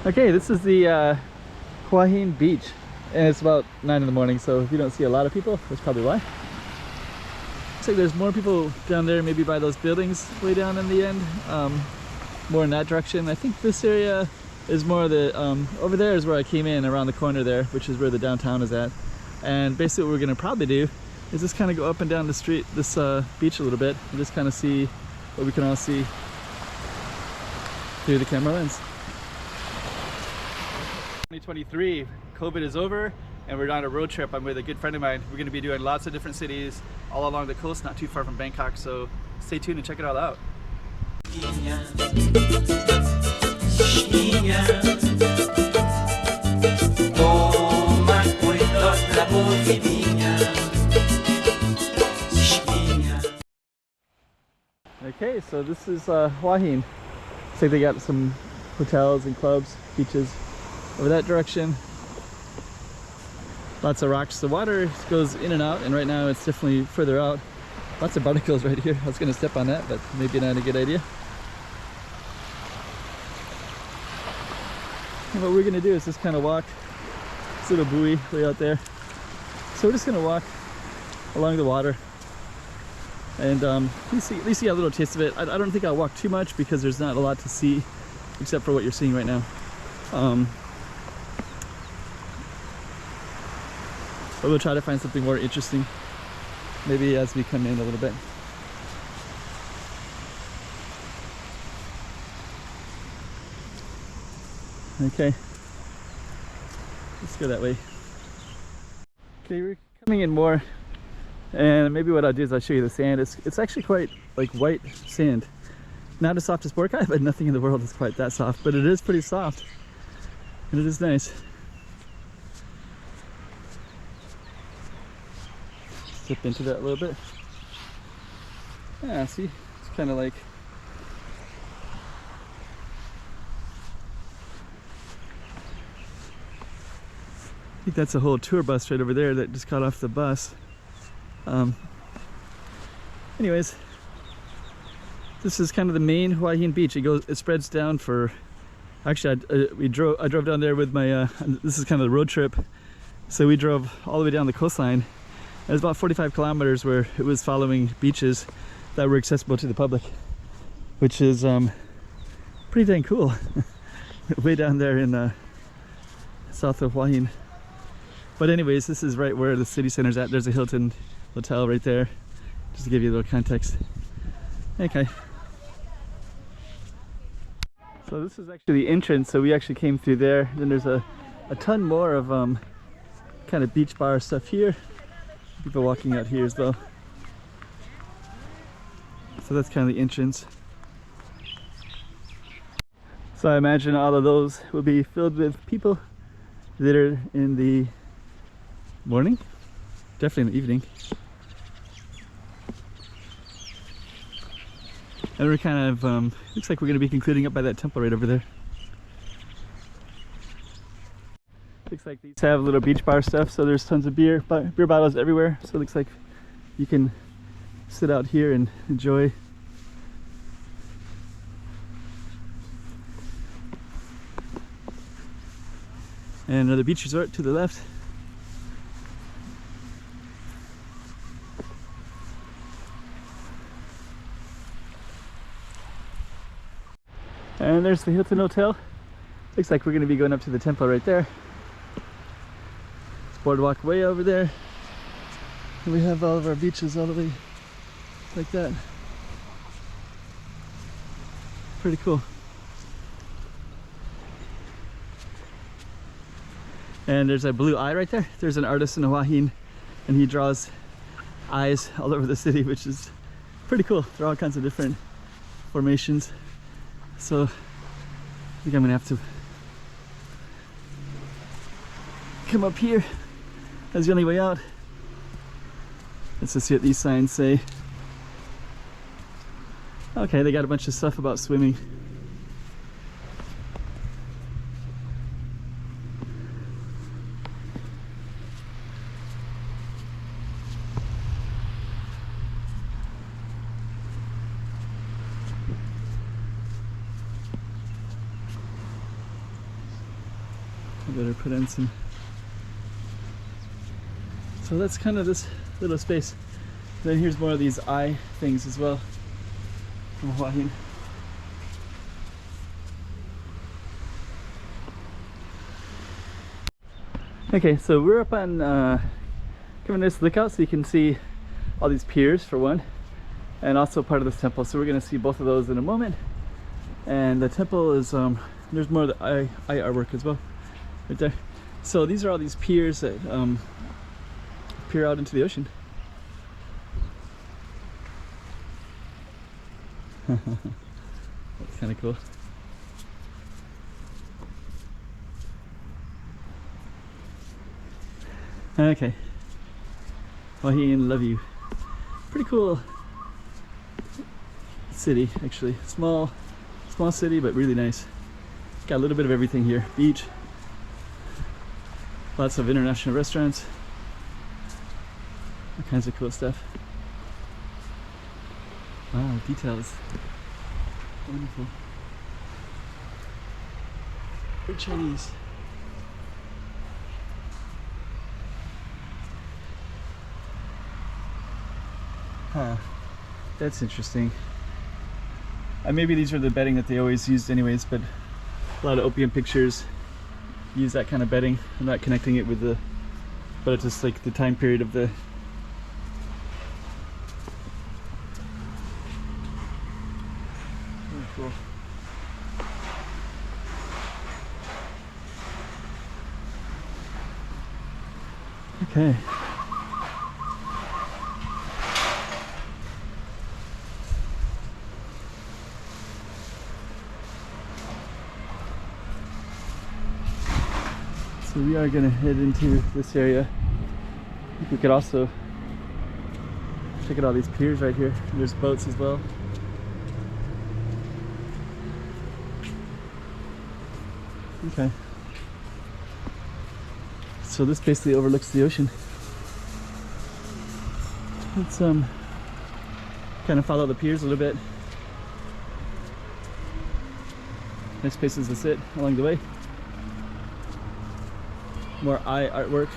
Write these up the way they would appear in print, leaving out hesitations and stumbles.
Okay, this is the Hua Hin beach, and it's about 9 in the morning, so if you don't see a lot of people, that's probably why. Looks like there's more people down there, maybe by those buildings way down in the end, more in that direction. I think this area is more the, over there is where I came in, around the corner there, which is where the downtown is at. And basically what we're gonna probably do is just kind of go up and down the street, this beach a little bit, and just kind of see what we can all see through the camera lens. 2023, COVID is over, and we're on a road trip. I'm with a good friend of mine. We're going to be doing lots of different cities all along the coast, not too far from Bangkok, so stay tuned and check it all out. Okay, so this is Hua Hin. Looks like they got some hotels and clubs, beaches over that direction. Lots of rocks. The water goes in and out, and right now it's definitely further out. Lots of barnacles right here. I was going to step on that, but maybe not a good idea. And what we're going to do is just kind of walk this little buoy way out there. So we're just going to walk along the water, and at least you get a little taste of it. I don't think I'll walk too much because there's not a lot to see except for what you're seeing right now. But we'll try to find something more interesting maybe as we come in a little bit. Okay, let's go that way. Okay, we're coming in more, and maybe what I'll do is I'll show you the sand. It's actually quite like white sand. Not as soft as pork eye, but nothing in the world is quite that soft, but it is pretty soft and it is nice. Dip into that a little bit. Yeah, see, it's kind of like I think that's a whole tour bus right over there that just got off the bus. Anyways, this is kind of the main Hua Hin beach. It spreads down for. Actually, I drove down there with my. This is kind of the road trip, so we drove all the way down the coastline. It was about 45 kilometers where it was following beaches that were accessible to the public, which is pretty dang cool. Way down there in south of Hua Hin. But anyways, this is right where the city center's at. There's a Hilton hotel right there, just to give you a little context. Okay. So this is actually the entrance, so we actually came through there. Then there's a ton more of kind of beach bar stuff here. People walking out here as well. So that's kind of the entrance. So I imagine all of those will be filled with people later in the morning, definitely in the evening. And we're kind of, looks like we're going to be concluding up by that temple right over there. Looks like these have little beach bar stuff, so there's tons of beer bottles everywhere. So it looks like you can sit out here and enjoy. And another beach resort to the left. And there's the Hilton Hotel. Looks like we're going to be going up to the temple right there. Boardwalk way over there, and we have all of our beaches all the way like that. Pretty cool. And there's a blue eye right there. There's an artist in Hua Hin, and he draws eyes all over the city, which is pretty cool. There are all kinds of different formations. So I think I'm gonna have to come up here. That's the only way out. Let's just see what these signs say. Okay, they got a bunch of stuff about swimming. I better put in some. So that's kind of this little space. Then here's more of these eye things as well from Hua Hin. Okay, so we're up on giving this lookout so you can see all these piers for one, and also part of this temple. So we're going to see both of those in a moment. And the temple is there's more of the eye artwork as well right there. So these are all these piers that peer out into the ocean. That's kind of cool. Okay, Hua Hin, love you. Pretty cool city, actually. Small city, but really nice. Got a little bit of everything here. Beach, lots of international restaurants, all kinds of cool stuff. Wow, details. Wonderful. Very Chinese. Huh, that's interesting. Maybe these are the bedding that they always used anyways, but a lot of opium pictures use that kind of bedding. I'm not connecting it with the, but it's just like the time period of the. Very cool. Okay. So we are going to head into this area. I think we could also check out all these piers right here. There's boats as well. Okay. So this basically overlooks the ocean. Let's kind of follow the piers a little bit. Nice places to sit along the way. More eye artwork.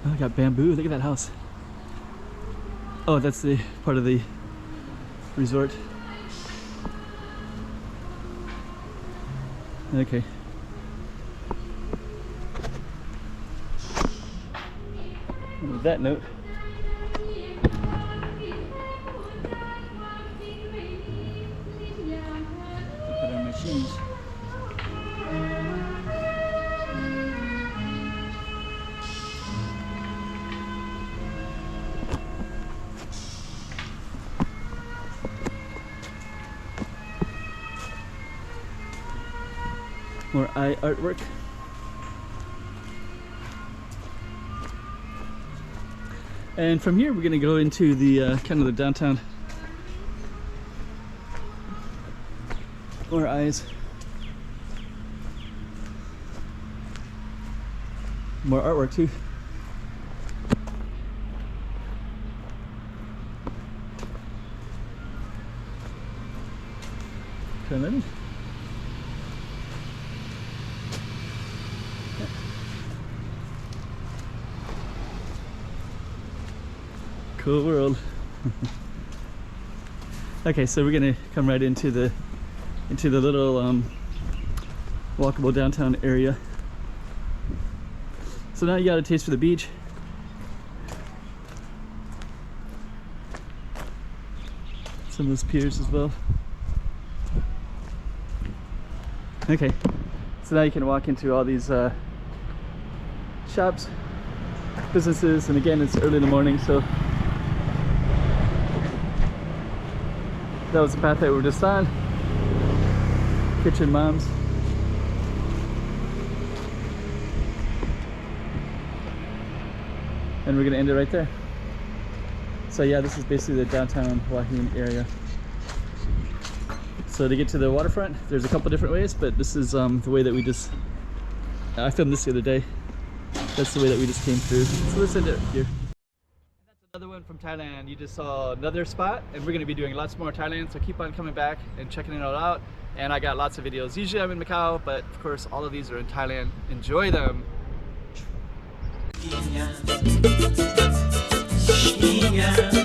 Oh, I got bamboo. Look at that house. Oh, that's the part of the resort. Okay. And with that note, put on my shoes. More eye artwork. And from here we're going to go into the kind of the downtown. More eyes. More artwork too. Come in. Cool world. Okay, so we're gonna come right into the little walkable downtown area. So now you got a taste for the beach. Some of those piers as well. Okay, so now you can walk into all these shops, businesses, and again it's early in the morning, so that was the path that we were just on. Kitchen moms. And we're gonna end it right there. So yeah, this is basically the downtown Hua Hin area. So to get to the waterfront, there's a couple different ways, but this is the way that we just, I filmed this the other day. That's the way that we just came through. So let's end it here. That's another one from Thailand, you just saw another spot, and we're going to be doing lots more Thailand, so keep on coming back and checking it all out. And I got lots of videos. Usually I'm in Macau, but of course all of these are in Thailand. Enjoy them. Yeah.